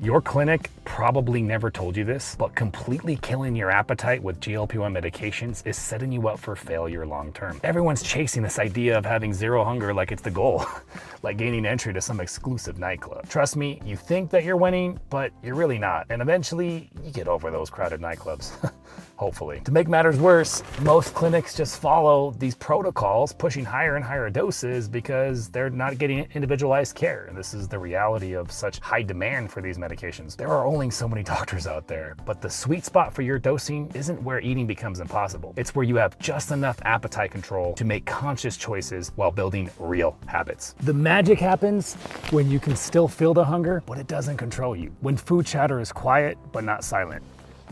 Your clinic probably never told you this, but completely killing your appetite with GLP-1 medications is setting you up for failure long term. Everyone's chasing this idea of having zero hunger like it's the goal, like gaining entry to some exclusive nightclub. Trust me, you think that you're winning, but you're really not. And eventually, you get over those crowded nightclubs. Hopefully. To make matters worse, most clinics just follow these protocols, pushing higher and higher doses because they're not getting individualized care. And this is the reality of such high demand for these medications. There are only so many doctors out there, but the sweet spot for your dosing isn't where eating becomes impossible. It's where you have just enough appetite control to make conscious choices while building real habits. The magic happens when you can still feel the hunger, but it doesn't control you. When food chatter is quiet, but not silent.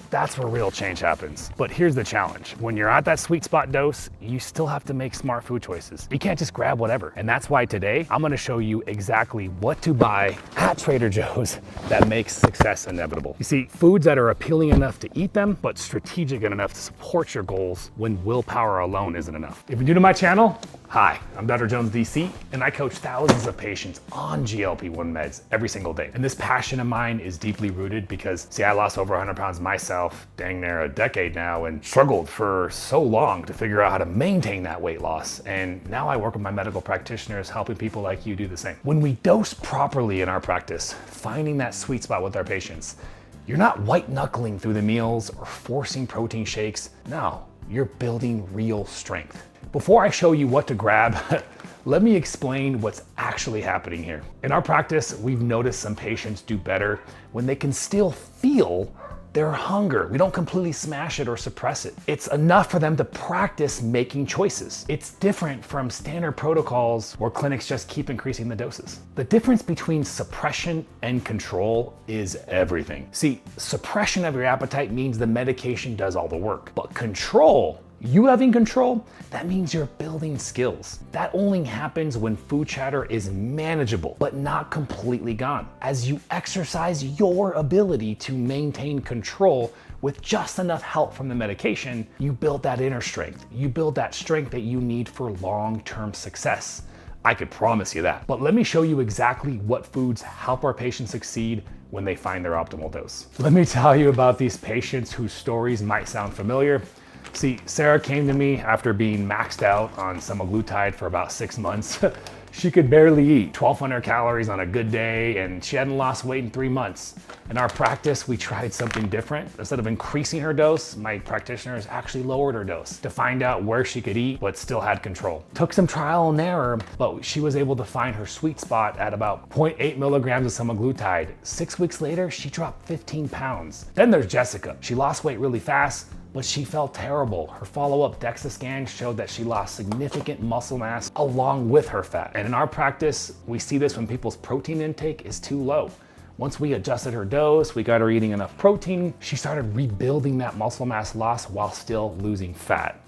That's where real change happens. But here's the challenge. When you're at that sweet spot dose, you still have to make smart food choices. You can't just grab whatever. And that's why today, I'm gonna show you exactly what to buy at Trader Joe's that makes success inevitable. You see, foods that are appealing enough to eat them, but strategic enough to support your goals when willpower alone isn't enough. If you're new to my channel, hi, I'm Dr. Jones DC, and I coach thousands of patients on GLP-1 meds every single day. And this passion of mine is deeply rooted because, see, I lost over 100 pounds myself dang near a decade now and struggled for so long to figure out how to maintain that weight loss. And now I work with my medical practitioners helping people like you do the same. When we dose properly in our practice, finding that sweet spot with our patients, you're not white knuckling through the meals or forcing protein shakes. No, you're building real strength. Before I show you what to grab, let me explain what's actually happening here. In our practice, we've noticed some patients do better when they can still feel their hunger. We don't completely smash it or suppress it. It's enough for them to practice making choices. It's different from standard protocols where clinics just keep increasing the doses. The difference between suppression and control is everything. See, suppression of your appetite means the medication does all the work, but control, you having control, that means you're building skills. That only happens when food chatter is manageable, but not completely gone. As you exercise your ability to maintain control with just enough help from the medication, you build that inner strength. You build that strength that you need for long-term success. I could promise you that. But let me show you exactly what foods help our patients succeed when they find their optimal dose. Let me tell you about these patients whose stories might sound familiar. See, Sarah came to me after being maxed out on semaglutide for about 6 months. She could barely eat 1,200 calories on a good day, and she hadn't lost weight in 3 months. In our practice, we tried something different. Instead of increasing her dose, my practitioners actually lowered her dose to find out where she could eat but still had control. Took some trial and error, but she was able to find her sweet spot at about 0.8 milligrams of semaglutide. 6 weeks later, she dropped 15 pounds. Then there's Jessica. She lost weight really fast, but she felt terrible. Her follow-up DEXA scan showed that she lost significant muscle mass along with her fat. And in our practice, we see this when people's protein intake is too low. Once we adjusted her dose, we got her eating enough protein, she started rebuilding that muscle mass loss while still losing fat.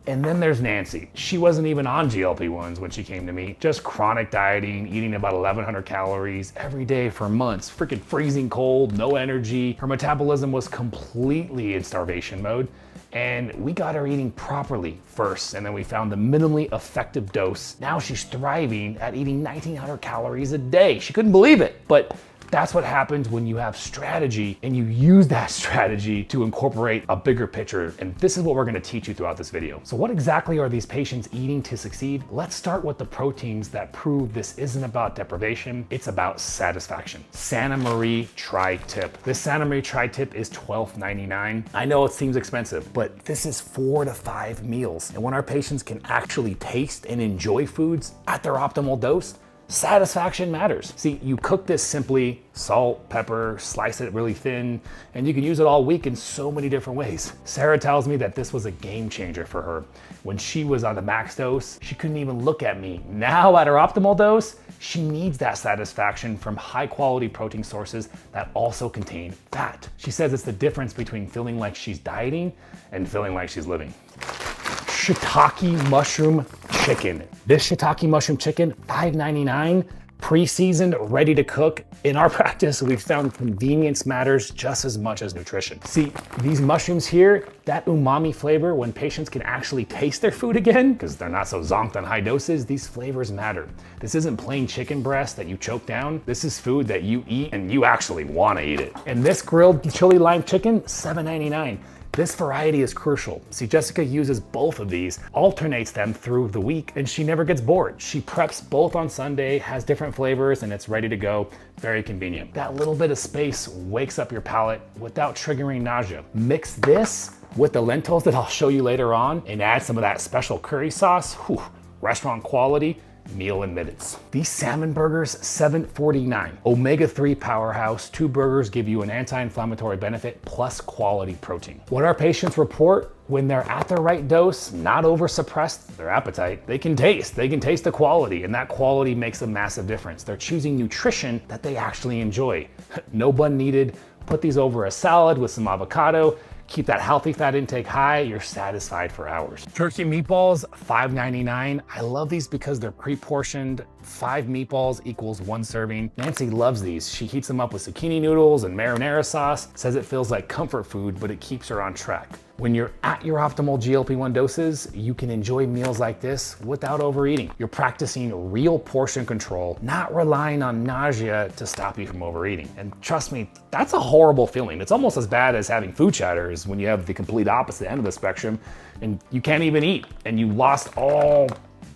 And then there's Nancy. She wasn't even on GLP-1s when she came to me, just chronic dieting, eating about 1,100 calories every day for months, freaking freezing cold, no energy. Her metabolism was completely in starvation mode. And we got her eating properly first, and then we found the minimally effective dose. Now she's thriving at eating 1,900 calories a day. She couldn't believe it, but that's what happens when you have strategy and you use that strategy to incorporate a bigger picture. And this is what we're gonna teach you throughout this video. So what exactly are these patients eating to succeed? Let's start with the proteins that prove this isn't about deprivation, it's about satisfaction. Santa Maria Tri-Tip. This Santa Maria Tri-Tip is $12.99. I know it seems expensive, but this is 4 to 5 meals. And when our patients can actually taste and enjoy foods at their optimal dose, satisfaction matters. See, you cook this simply, salt, pepper, slice it really thin, and you can use it all week in so many different ways. Sarah tells me that this was a game changer for her. When she was on the max dose, she couldn't even look at me. Now at her optimal dose, she needs that satisfaction from high quality protein sources that also contain fat. She says it's the difference between feeling like she's dieting and feeling like she's living. Shiitake mushroom chicken. This shiitake mushroom chicken, $5.99. Pre-seasoned, ready to cook. In our practice, we've found convenience matters just as much as nutrition. See, these mushrooms here, that umami flavor, when patients can actually taste their food again, because they're not so zonked on high doses, these flavors matter. This isn't plain chicken breast that you choke down. This is food that you eat and you actually want to eat it. And this grilled chili lime chicken, $7.99. This variety is crucial. See, Jessica uses both of these, alternates them through the week, and she never gets bored. She preps both on Sunday, has different flavors, and it's ready to go. Very convenient. That little bit of space wakes up your palate without triggering nausea. Mix this with the lentils that I'll show you later on and add some of that special curry sauce. Whew, restaurant quality. Meal in minutes. These salmon burgers, $7.49. Omega-3 powerhouse. 2 burgers give you an anti-inflammatory benefit plus quality protein. What our patients report when they're at the right dose, not over suppressed their appetite, they can taste the quality, and that quality makes a massive difference. They're choosing nutrition that they actually enjoy. No bun needed. Put these over a salad with some avocado. Keep that healthy fat intake high, you're satisfied for hours. Turkey meatballs, $5.99. I love these because they're pre-portioned. 5 meatballs equals 1 serving. Nancy loves these. She heats them up with zucchini noodles and marinara sauce. Says it feels like comfort food, but it keeps her on track. When you're at your optimal GLP-1 doses, you can enjoy meals like this without overeating. You're practicing real portion control, not relying on nausea to stop you from overeating. And trust me, that's a horrible feeling. It's almost as bad as having food chatters when you have the complete opposite end of the spectrum and you can't even eat and you lost all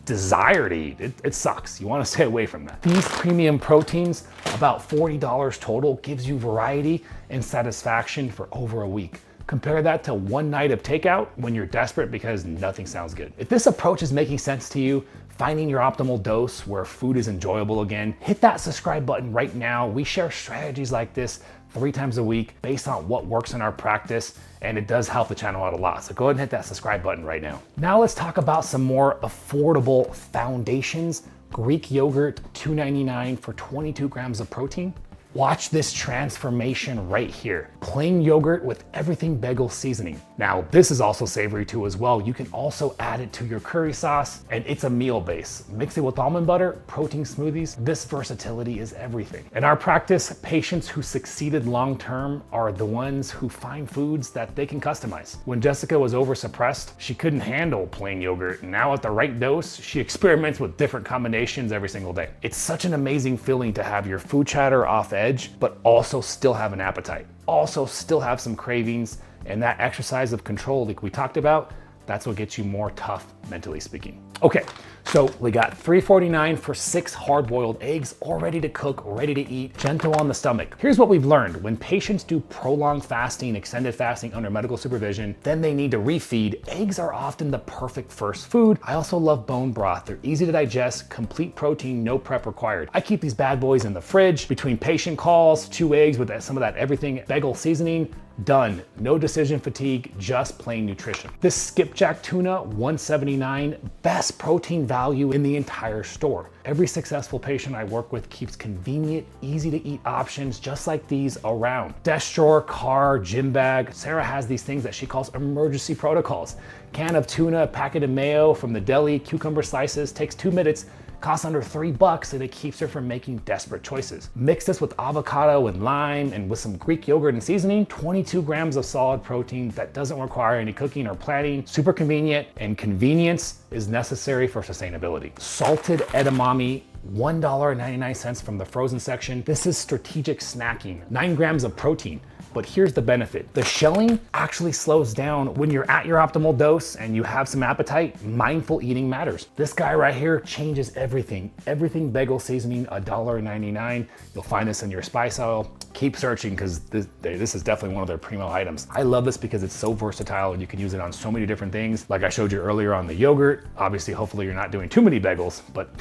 desire to eat. It sucks. You want to stay away from that. These premium proteins, about $40 total, gives you variety and satisfaction for over a week. Compare that to one night of takeout when you're desperate because nothing sounds good. If this approach is making sense to you, finding your optimal dose where food is enjoyable again, hit that subscribe button right now. We share strategies like this 3 times a week based on what works in our practice, and it does help the channel out a lot. So go ahead and hit that subscribe button right now. Now let's talk about some more affordable foundations. Greek yogurt, $2.99 for 22 grams of protein. Watch this transformation right here. Plain yogurt with everything bagel seasoning. Now, this is also savory too as well. You can also add it to your curry sauce, and it's a meal base. Mix it with almond butter, protein smoothies. This versatility is everything. In our practice, patients who succeeded long-term are the ones who find foods that they can customize. When Jessica was oversuppressed, she couldn't handle plain yogurt. Now at the right dose, she experiments with different combinations every single day. It's such an amazing feeling to have your food chatter off edge, but also still have an appetite. Also still have some cravings, and that exercise of control like we talked about, that's what gets you more tough, mentally speaking. Okay, so we got $3.49 for 6 hard-boiled eggs, all ready to cook, ready to eat, gentle on the stomach. Here's what we've learned. When patients do prolonged fasting, extended fasting under medical supervision, then they need to refeed. Eggs are often the perfect first food. I also love bone broth. They're easy to digest, complete protein, no prep required. I keep these bad boys in the fridge. Between patient calls, 2 eggs with some of that everything bagel seasoning, done. No decision fatigue, just plain nutrition. This skipjack tuna, $1.79, best protein value in the entire store. Every successful patient I work with keeps convenient, easy to eat options just like these around. Desk drawer, car, gym bag. Sarah has these things that she calls emergency protocols. Can of tuna, packet of mayo from the deli, cucumber slices, takes 2 minutes, costs under $3, and it keeps her from making desperate choices. Mix this with avocado and lime and with some Greek yogurt and seasoning, 22 grams of solid protein that doesn't require any cooking or planning. Super convenient, and convenience is necessary for sustainability. Salted edamame, $1.99 from the frozen section. This is strategic snacking, 9 grams of protein. But here's the benefit. The shelling actually slows down when you're at your optimal dose and you have some appetite. Mindful eating matters. This guy right here changes everything. Everything bagel seasoning, $1.99. You'll find this in your spice aisle. Keep searching because this is definitely one of their primo items. I love this because it's so versatile and you can use it on so many different things. Like I showed you earlier on the yogurt. Obviously, hopefully you're not doing too many bagels, but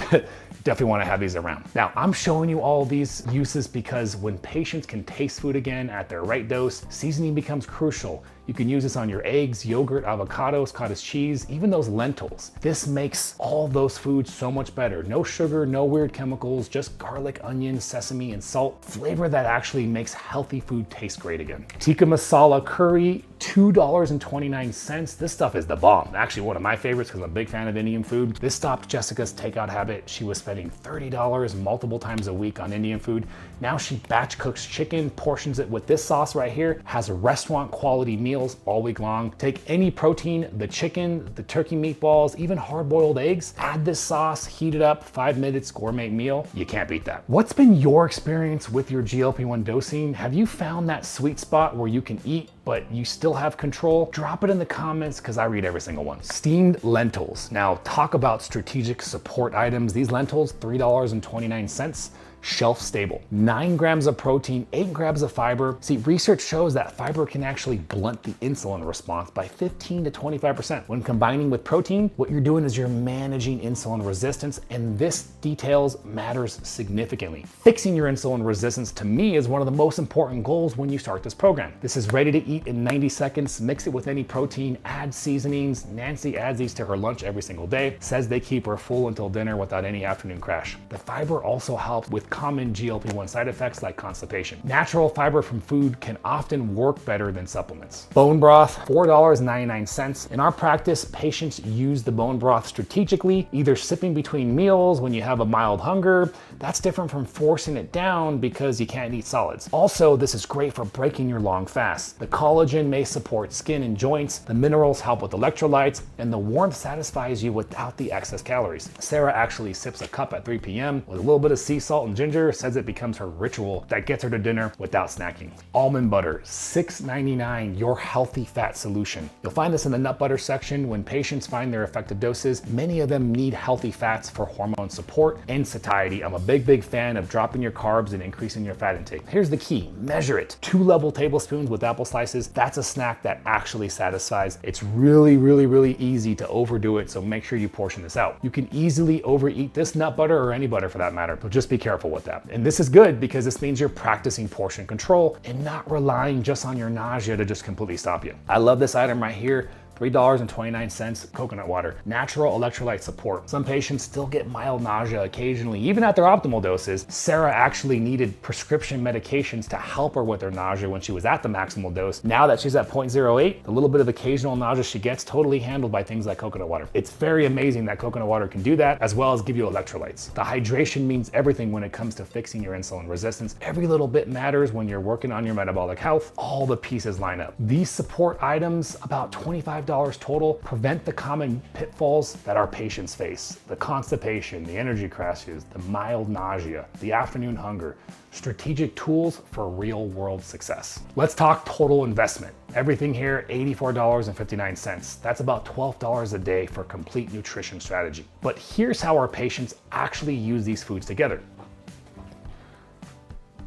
definitely want to have these around. Now, I'm showing you all these uses because when patients can taste food again at their right dose, seasoning becomes crucial. You can use this on your eggs, yogurt, avocados, cottage cheese, even those lentils. This makes all those foods so much better. No sugar, no weird chemicals, just garlic, onion, sesame, and salt. Flavor that actually makes healthy food taste great again. Tikka masala curry, $2.29. This stuff is the bomb. Actually, one of my favorites because I'm a big fan of Indian food. This stopped Jessica's takeout habit. She was spending $30 multiple times a week on Indian food. Now she batch cooks chicken, portions it with this sauce right here, has restaurant quality meals all week long. Take any protein, the chicken, the turkey meatballs, even hard-boiled eggs, add this sauce, heat it up, 5 minutes, gourmet meal. You can't beat that. What's been your experience with your GLP-1 dosing? Have you found that sweet spot where you can eat but you still have control? Drop it in the comments because I read every single one. Steamed lentils. Now talk about strategic support items. These lentils, $3.29. Shelf stable. 9 grams of protein, 8 grams of fiber. See, research shows that fiber can actually blunt the insulin response by 15 to 25%. When combining with protein, what you're doing is you're managing insulin resistance, and this details matters significantly. Fixing your insulin resistance to me is one of the most important goals when you start this program. This is ready to eat in 90 seconds. Mix it with any protein, add seasonings. Nancy adds these to her lunch every single day. Says they keep her full until dinner without any afternoon crash. The fiber also helps with common GLP-1 side effects like constipation. Natural fiber from food can often work better than supplements. Bone broth, $4.99. In our practice, patients use the bone broth strategically, either sipping between meals when you have a mild hunger. That's different from forcing it down because you can't eat solids. Also, this is great for breaking your long fast. The collagen may support skin and joints, the minerals help with electrolytes, and the warmth satisfies you without the excess calories. Sarah actually sips a cup at 3 p.m. with a little bit of sea salt and ginger, says it becomes her ritual that gets her to dinner without snacking. Almond butter, $6.99, your healthy fat solution. You'll find this in the nut butter section. When patients find their effective doses, many of them need healthy fats for hormone support and satiety. I'm a big fan of dropping your carbs and increasing your fat intake. Here's the key, measure it. 2 level tablespoons with apple slices, that's a snack that actually satisfies. It's really easy to overdo it, so make sure you portion this out. You can easily overeat this nut butter or any butter for that matter, but just be careful with that. And this is good because this means you're practicing portion control and not relying just on your nausea to just completely stop you. I love this item right here. $3.29, coconut water, natural electrolyte support. Some patients still get mild nausea occasionally, even at their optimal doses. Sarah actually needed prescription medications to help her with her nausea when she was at the maximal dose. Now that she's at 0.08, the little bit of occasional nausea she gets totally handled by things like coconut water. It's very amazing that coconut water can do that, as well as give you electrolytes. The hydration means everything when it comes to fixing your insulin resistance. Every little bit matters when you're working on your metabolic health. All the pieces line up. These support items, about $25 total, prevent the common pitfalls that our patients face. The constipation, the energy crashes, the mild nausea, the afternoon hunger. Strategic tools for real world success. Let's talk total investment. Everything here, $84.59. That's about $12 a day for complete nutrition strategy. But here's how our patients actually use these foods together.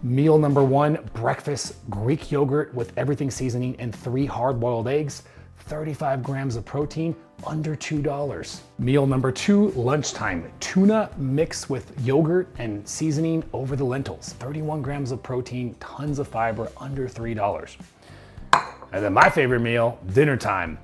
Meal number 1, breakfast, Greek yogurt with everything seasoning and 3 hard-boiled eggs. 35 grams of protein, under $2. Meal number 2, lunchtime, tuna mixed with yogurt and seasoning over the lentils. 31 grams of protein, tons of fiber, under $3. And then my favorite meal, dinner time.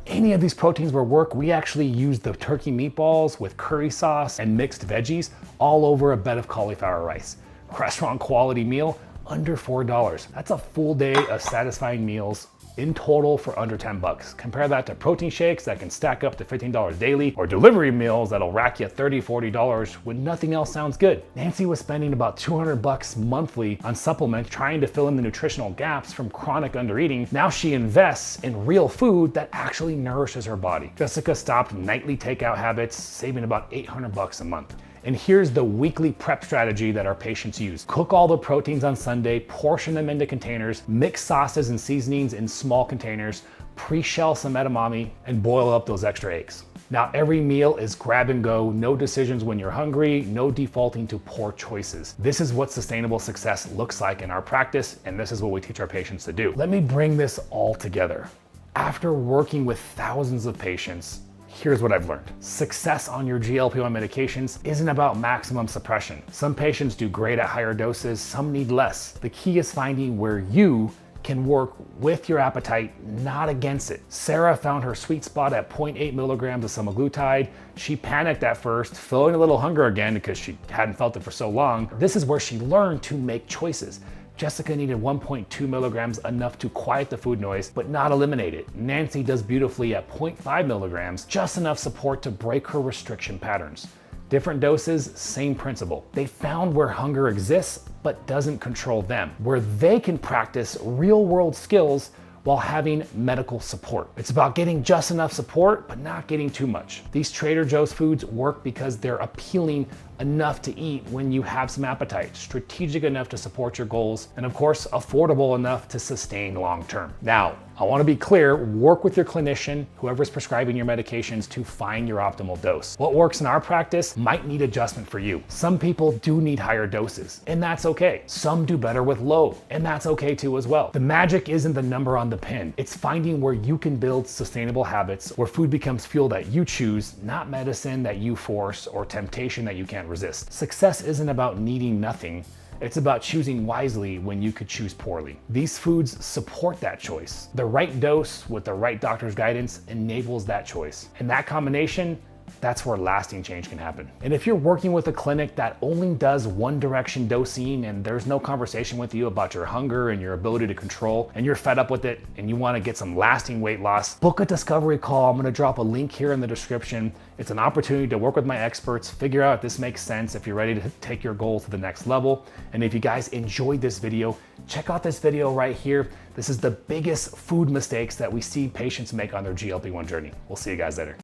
Any of these proteins will work. We actually use the turkey meatballs with curry sauce and mixed veggies all over a bed of cauliflower rice. Restaurant quality meal, under $4. That's a full day of satisfying meals in total for under 10 bucks. Compare that to protein shakes that can stack up to $15 daily, or delivery meals that'll rack you $30, $40 when nothing else sounds good. Nancy was spending about 200 bucks monthly on supplements trying to fill in the nutritional gaps from chronic undereating. Now she invests in real food that actually nourishes her body. Jessica stopped nightly takeout habits, saving about 800 bucks a month. And here's the weekly prep strategy that our patients use. Cook all the proteins on Sunday, portion them into containers, mix sauces and seasonings in small containers, pre-shell some edamame, and boil up those extra eggs. Now every meal is grab and go, no decisions when you're hungry, no defaulting to poor choices. This is what sustainable success looks like in our practice, and this is what we teach our patients to do. Let me bring this all together. After working with thousands of patients, here's what I've learned. Success on your GLP-1 medications isn't about maximum suppression. Some patients do great at higher doses, some need less. The key is finding where you can work with your appetite, not against it. Sarah found her sweet spot at 0.8 milligrams of semaglutide. She panicked at first, feeling a little hunger again because she hadn't felt it for so long. This is where she learned to make choices. Jessica needed 1.2 milligrams, enough to quiet the food noise, but not eliminate it. Nancy does beautifully at 0.5 milligrams, just enough support to break her restriction patterns. Different doses, same principle. They found where hunger exists, but doesn't control them, where they can practice real-world skills while having medical support. It's about getting just enough support, but not getting too much. These Trader Joe's foods work because they're appealing enough to eat when you have some appetite, strategic enough to support your goals, and of course, affordable enough to sustain long-term. Now, I want to be clear, work with your clinician, whoever's prescribing your medications, to find your optimal dose. What works in our practice might need adjustment for you. Some people do need higher doses, and that's okay. Some do better with low, and that's okay too as well. The magic isn't the number on the pin. It's finding where you can build sustainable habits, where food becomes fuel that you choose, not medicine that you force or temptation that you can't resist. Success isn't about needing nothing. It's about choosing wisely when you could choose poorly. These foods support that choice. The right dose with the right doctor's guidance enables that choice. And that combination, that's where lasting change can happen. And if you're working with a clinic that only does one direction dosing and there's no conversation with you about your hunger and your ability to control, and you're fed up with it and you want to get some lasting weight loss, book a discovery call. I'm going to drop a link here in the description. It's an opportunity to work with my experts, figure out if this makes sense, if you're ready to take your goals to the next level. And if you guys enjoyed this video, check out this video right here. This is the biggest food mistakes that we see patients make on their GLP-1 journey. We'll see you guys later.